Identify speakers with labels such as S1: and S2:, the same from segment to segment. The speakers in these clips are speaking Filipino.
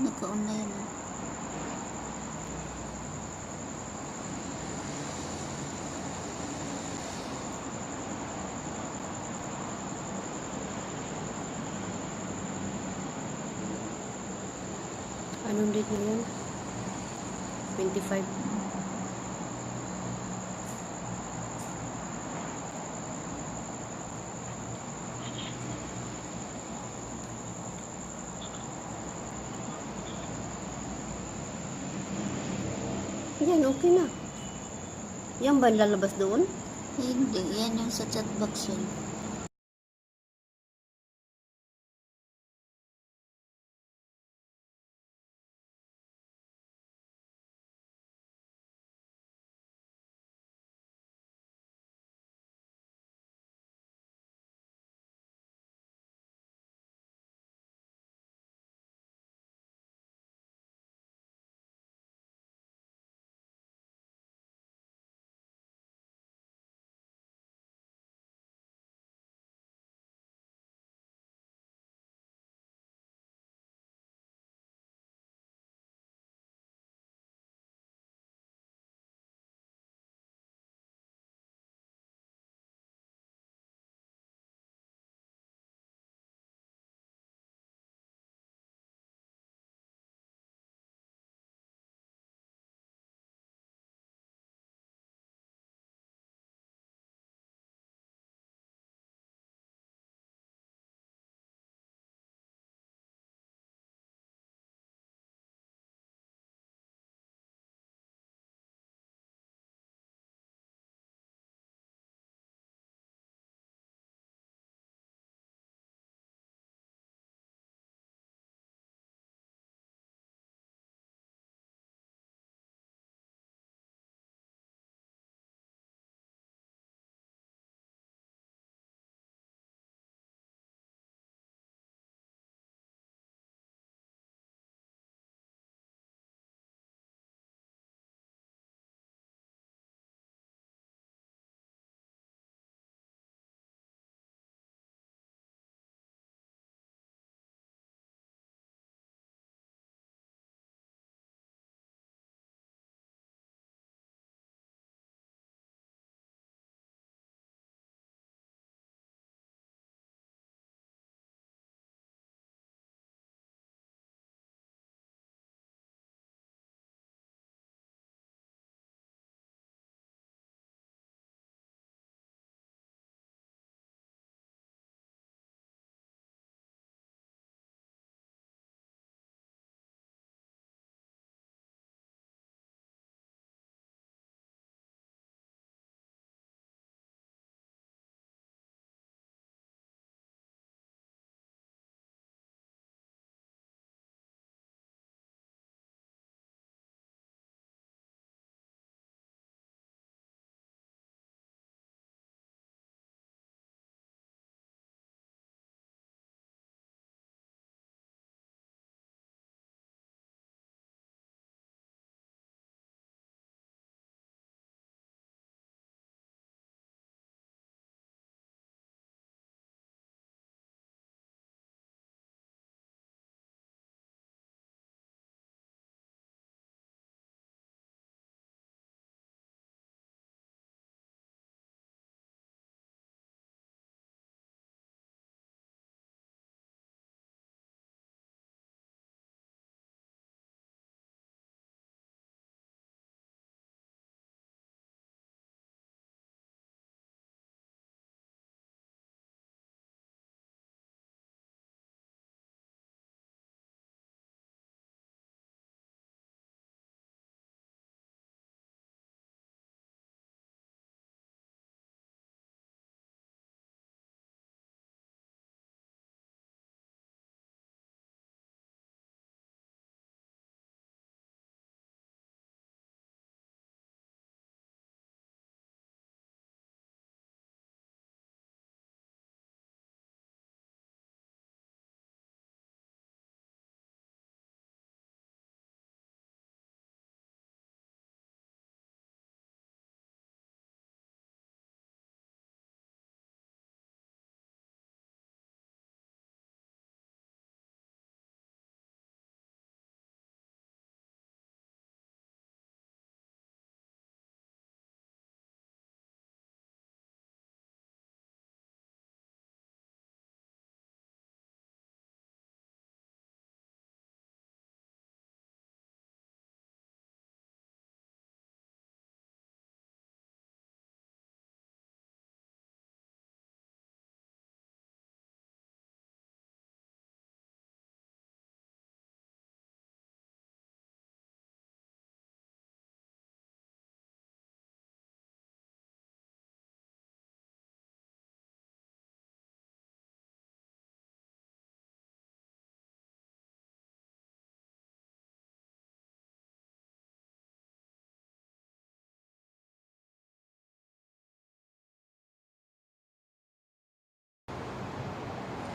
S1: Naka-online na.
S2: Anong date na yan? 25. Yan, okay na. Yan ba lalabas doon?
S1: Hindi, yan yung sa chat box yun.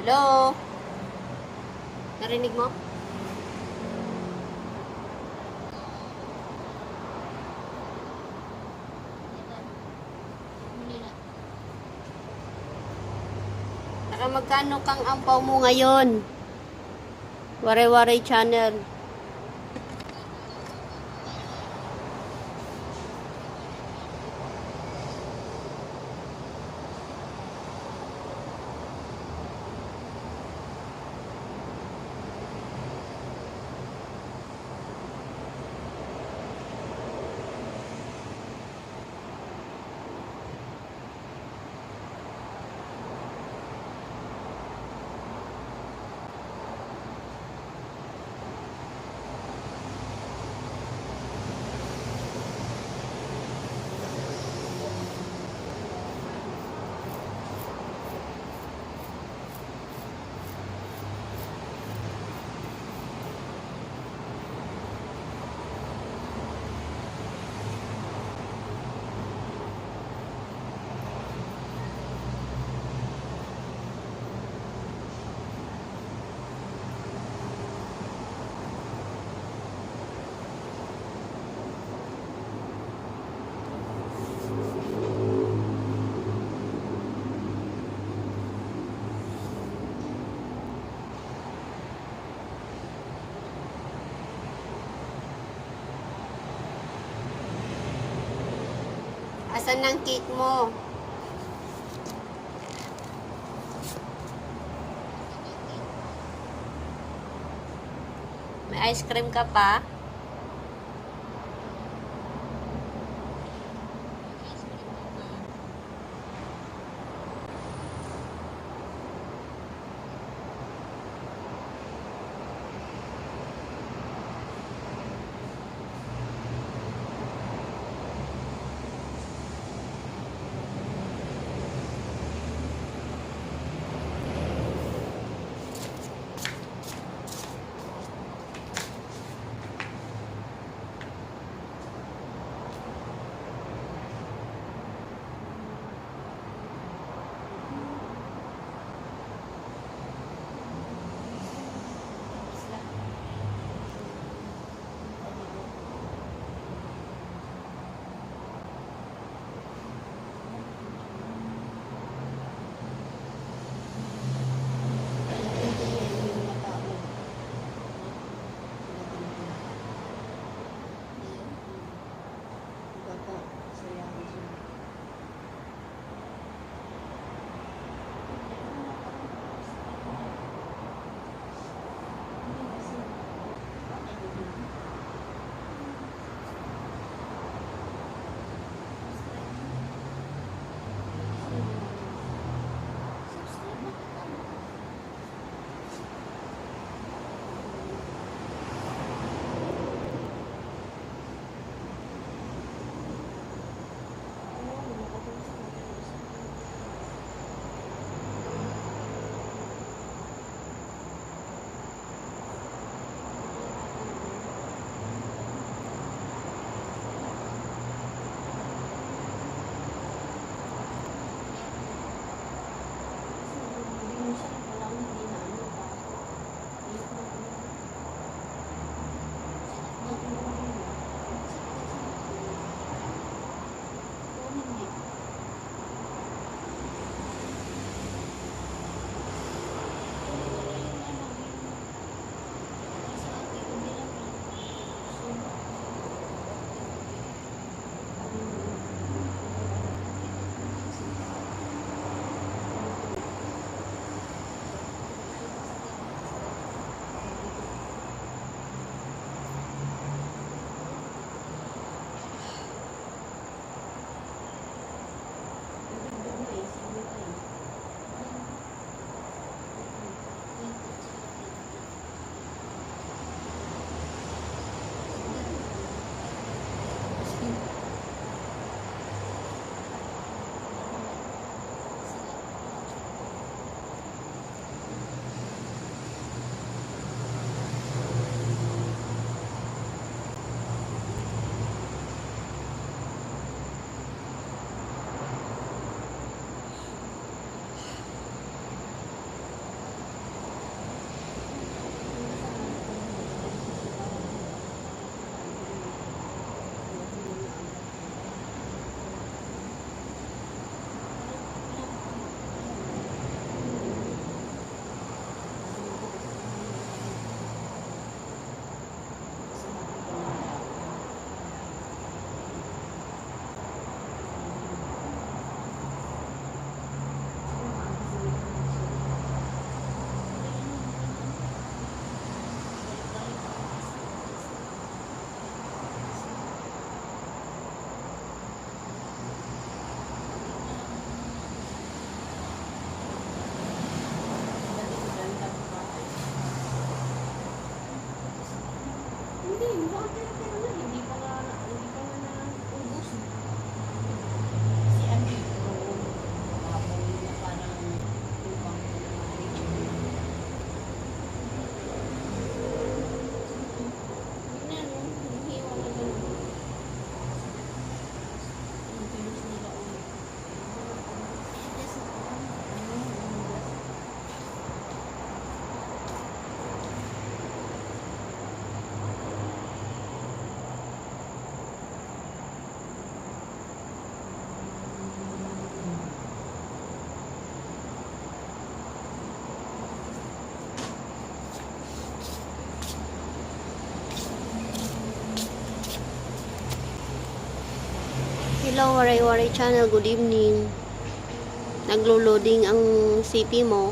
S2: Hello? Narinig mo? Saka magkano kang ampaw mo ngayon? Wari-wari channel. Asan ang cake mo? May ice cream ka pa? Hello, Waray-Waray Channel. Good evening. Naglo-loading ang CP mo.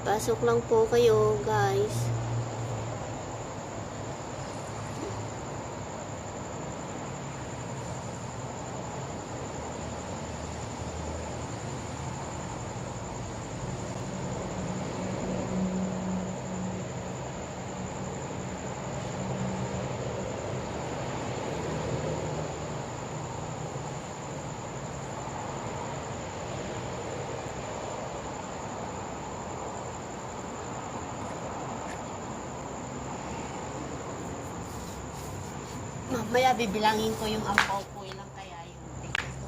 S2: Pasok lang po kayo, guys. Mamaya bibilangin ko yung ampaw ko, ilang kaya yung ticket ko.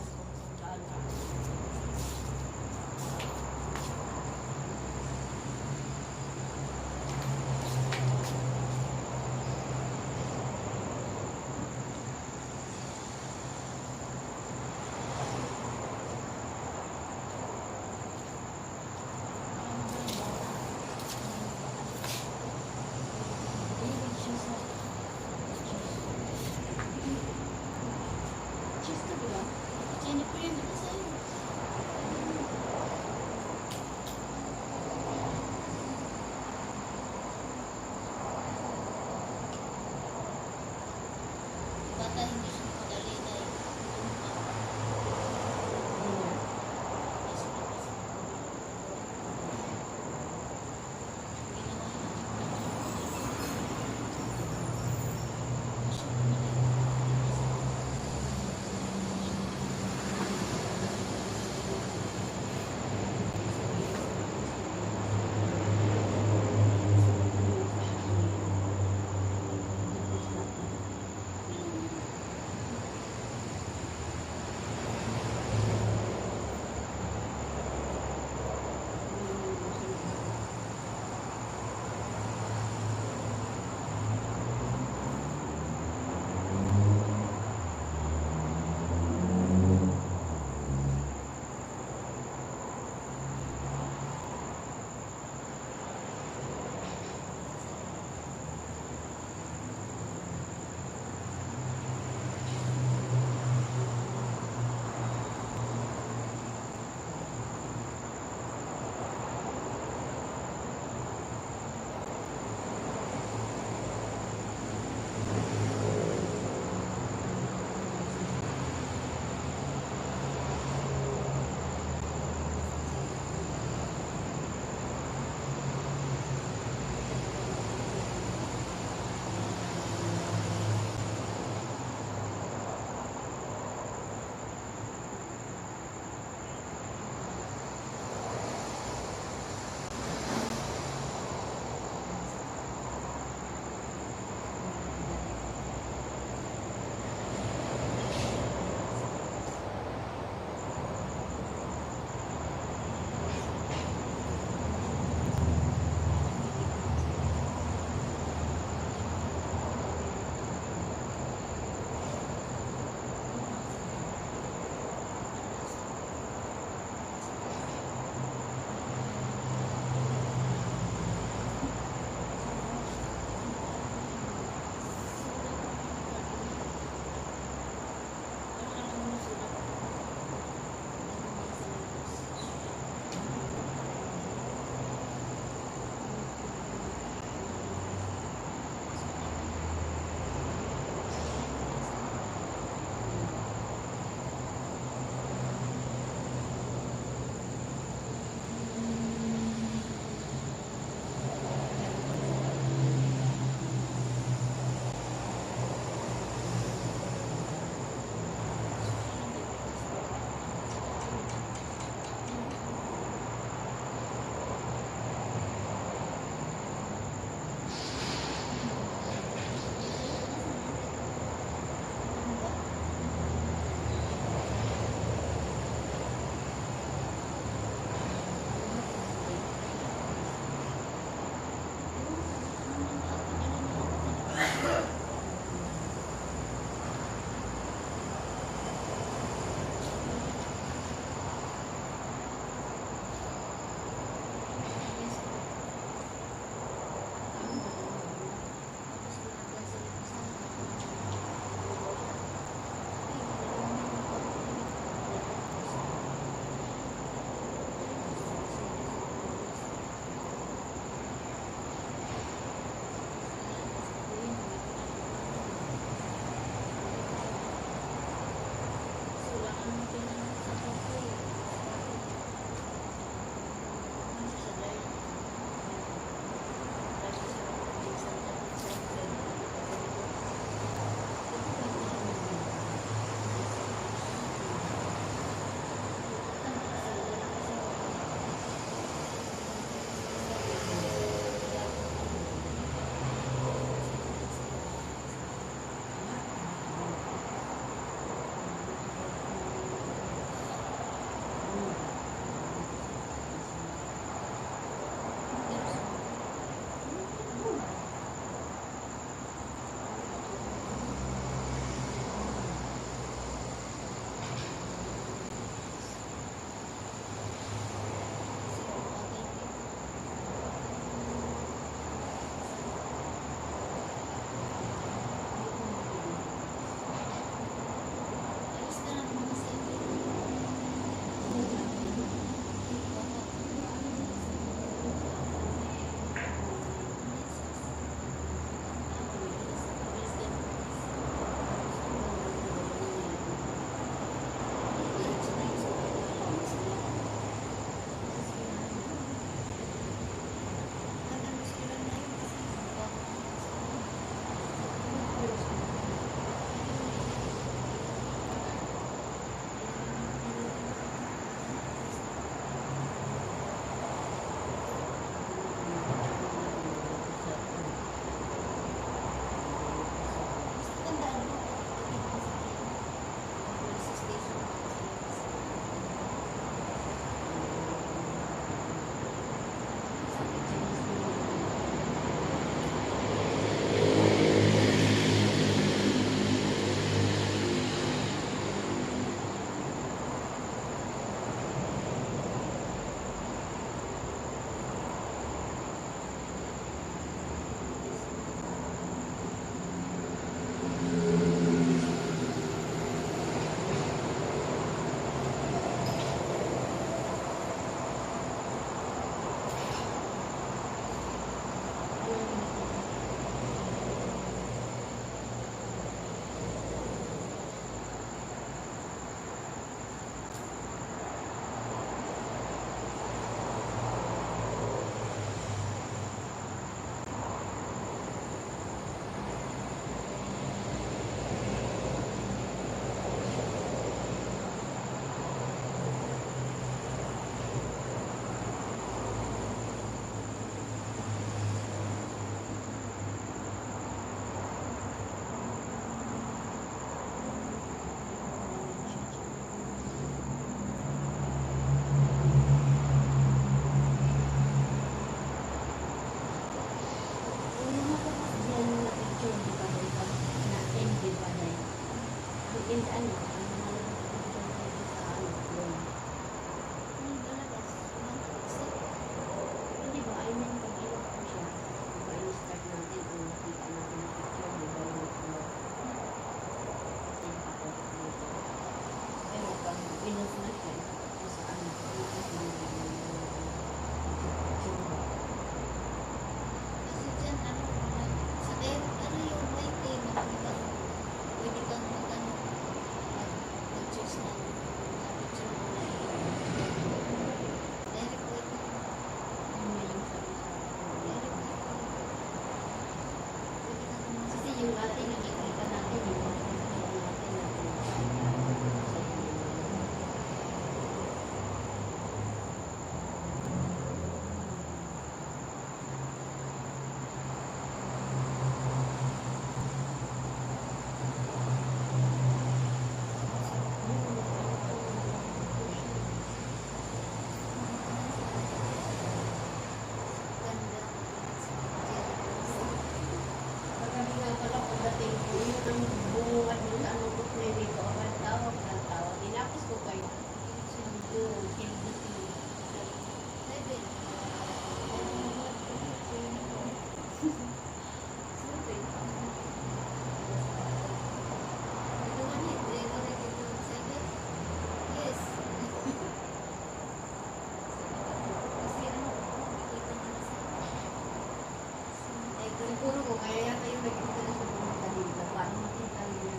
S3: Siguro ko, kaya yata yung nakikita na sa mga kanila. Paano makita yung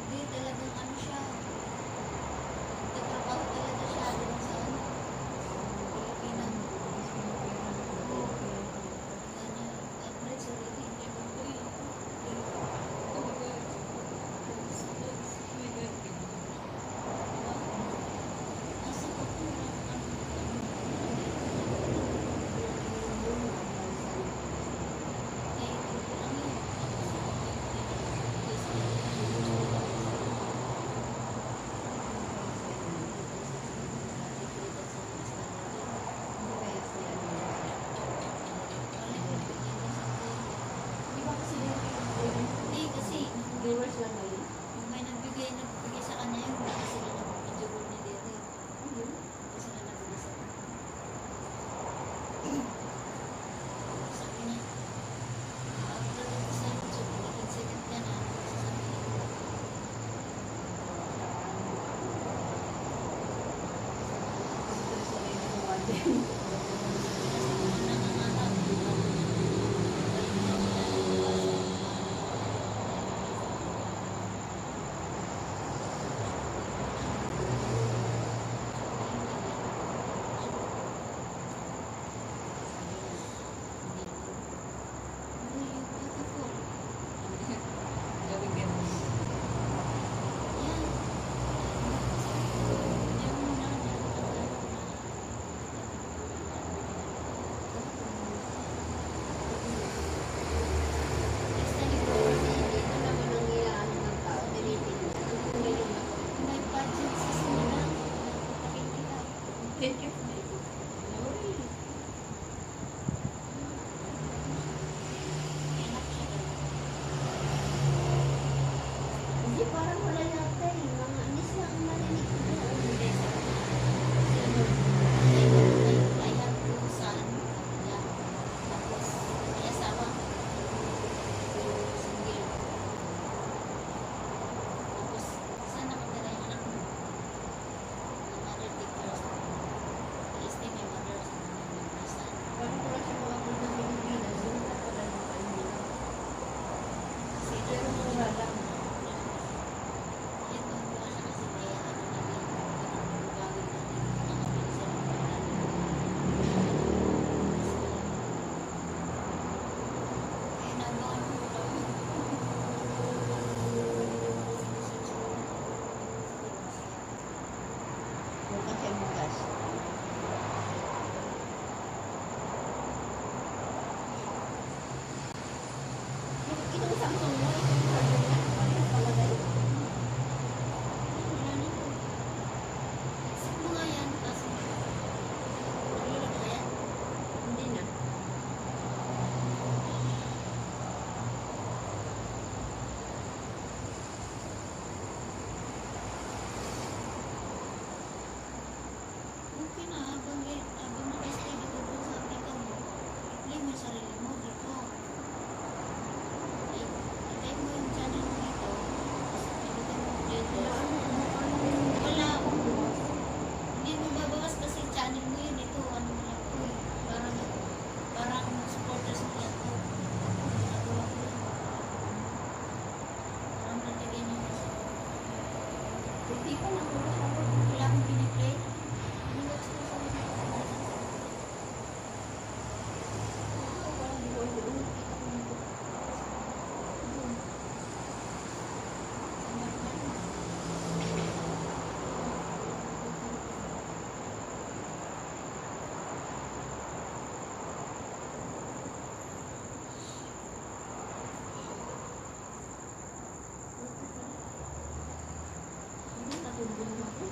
S1: Hindi talagang ano siya. Nagtatrabaho talaga siya doon sa ano, Pilipinas. Oo. Ganyan. Every sarili, hindi mo po yun. Oh my God. Nasa ko po na hindi kasi
S3: viewers lang ngayon.
S1: yung may nagbigay sa kanya yun, kasi sila nag-video room ni Dere. Kasi sila nagbigay sa kanya. Sabi niya, upload ako sa YouTube, nag-incident ka na, sasabihin ko.
S3: Thank you. Hindi, parang wala yata eh. Mga anis lang ang marinig ko doon.
S1: I have two son. Yeah. Tapos, may asawa. Single. Tapos, saan nakatira yung anak mo? The mother declares. Alis din yung mother sa mga son.
S3: Parang wala siya mga kung ng Pilipinas. Yung pala ng kanila.
S1: Kasi,
S3: Pero mura lang.
S1: yan doon ko siya kasi may ano natin. Gawin natin. Nakabili siya ng pangalan. Kaya nagawa ko kami.
S3: Yung kasi bukas. Itong Samsung mo, itong Samsung na, ano yung palagay?
S1: Wala na po. Exit mo nga yan, tapos nalilog ba yan?
S3: Hindi na.
S1: Okay na, habang nag-stay dito doon sa Africa mo, i-play mo yung sarili mo dito. I-type mo yung channel mo dito, tapos pilitin mo play to. Wala. Hindi mo babawas kasi channel mo yun dito. Ano mo lang po eh. Parang supporters mo yan to. Ginagawa ko yun. Parang nalagyan yun sa
S3: Hindi pa lang wala siya.
S1: wala akong piniplay. Ano ba gusto sa mga
S3: Parang di ko doon. Hindi natulog ako.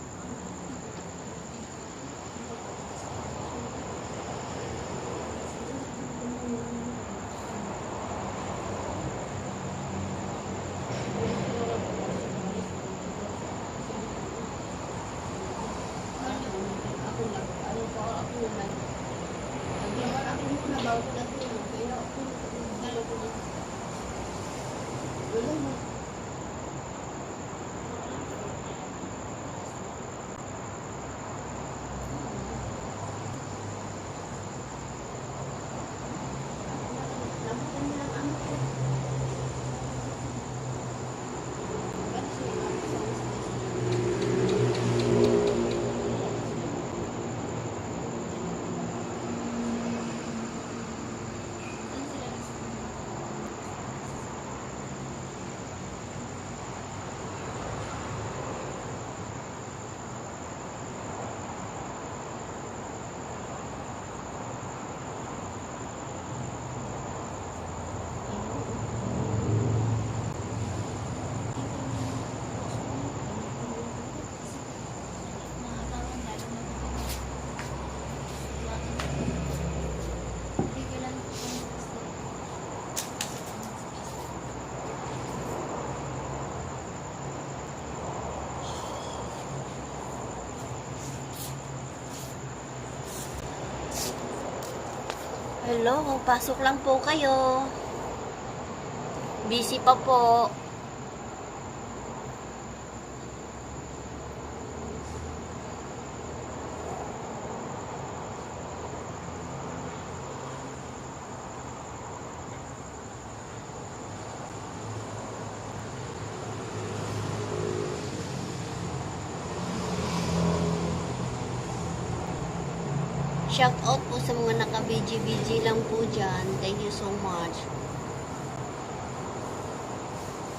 S3: Ako lang, ano pa ako lang. Naglaban ako muna bago ko natulog. Kaya ako nalulog. Wala mo. Lamutan niya lang ang
S2: Hello, pasok lang po kayo. Busy pa po. Shout out po sa mga naka-BG lang po dyan. Thank you so much.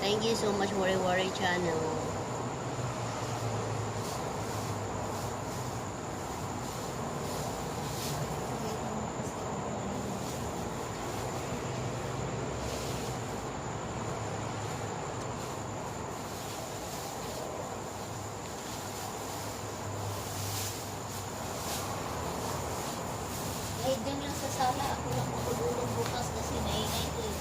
S2: Thank you so much, Worry Worry Channel.
S1: Ay, dyan lang sa sala. Ako lang makululong bukas kasi naingay ko eh.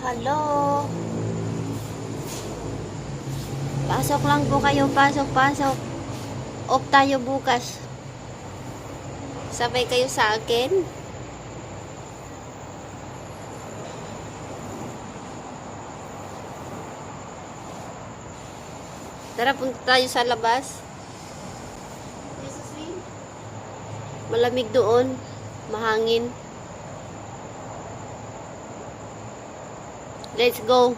S2: Hello. Pasok lang po kayo. Pasok, pasok. Off tayo bukas. Sabay kayo sa akin. Tara, punta tayo sa labas. Malamig doon. Mahangin. Let's go.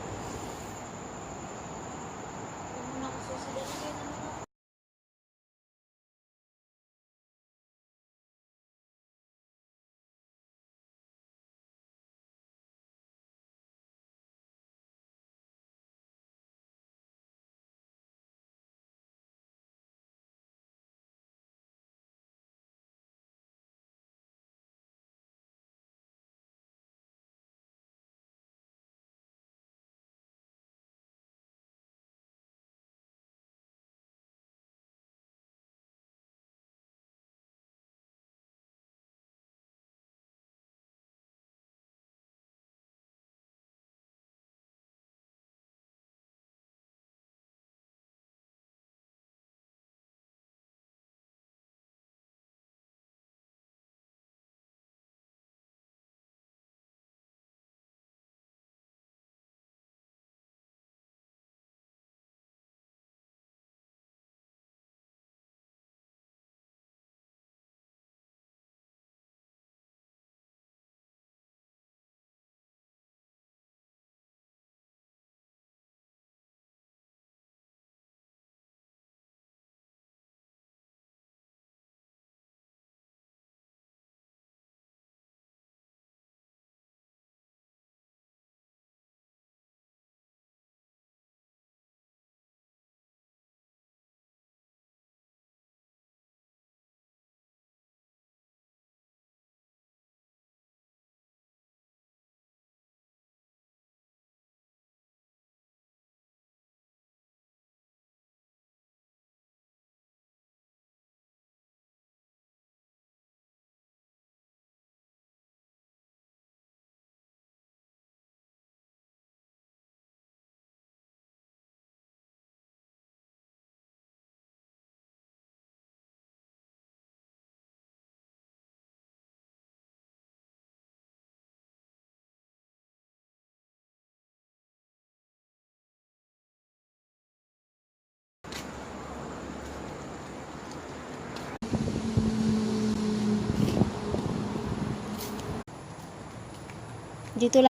S2: Dito lang.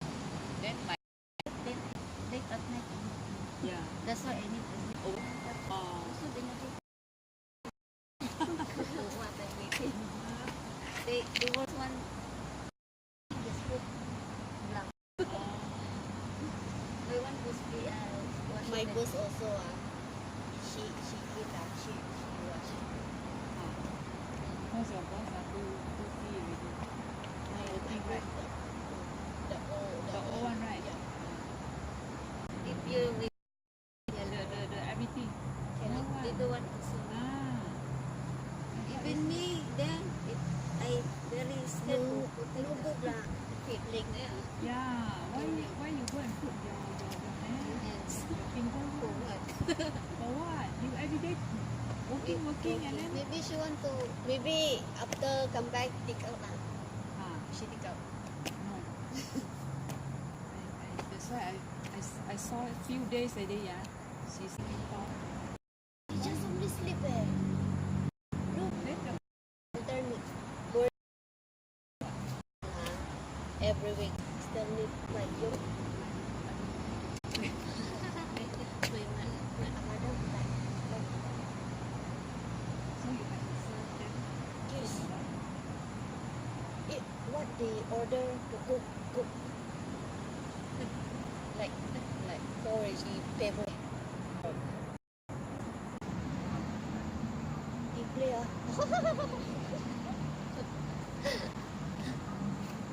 S3: Then my
S1: Late at night.
S3: yeah.
S1: That's why I need to sleep.
S3: Oh.
S1: So, dinadate. What I'm waiting. They want one. Just put black. My one was be
S2: My boss also, she wash.
S3: How's your boss? Two free already.
S2: My work, the
S3: The old one, right?
S1: if you with
S3: The everything.
S2: Cannot.
S1: they don't want also.
S3: Ah.
S1: Even me, then I very scared to put
S2: No book lah.
S1: like there.
S3: Yeah. Why you go and put your hand?
S1: Hands.
S3: Your finger
S1: For what?
S3: for what? You everyday working and then
S2: Maybe she want to, maybe after come back, take out lah. She take out.
S3: no. That's why I saw a few days already, yeah. She's in top.
S2: She just only sleep Look,
S3: Then the
S2: alternate. Work. Every week. Still need my yoke.
S3: so you have to serve them.
S2: Yes. What they order to cook. Like porridge, paper. They play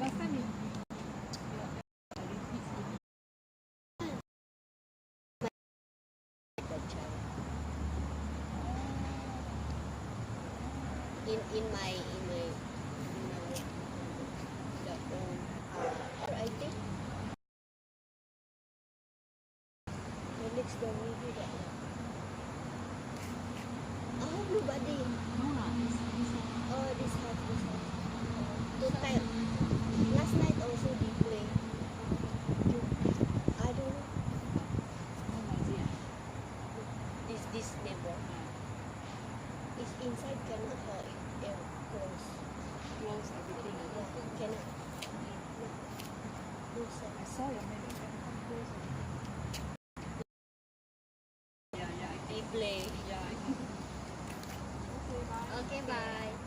S3: Last time you
S2: in my the old I think the next door maybe that blue body.
S3: no lah.
S2: Oh, this house. Two time. Last night also they play. I don't know.
S3: No noisy, ah.
S2: This neighbor. It's inside cannot air close.
S3: Close everything.
S2: Yeah, cannot. No, sir.
S3: I saw your man. Close everything. Yeah, I
S2: They play.
S3: yeah.
S2: Okay, bye.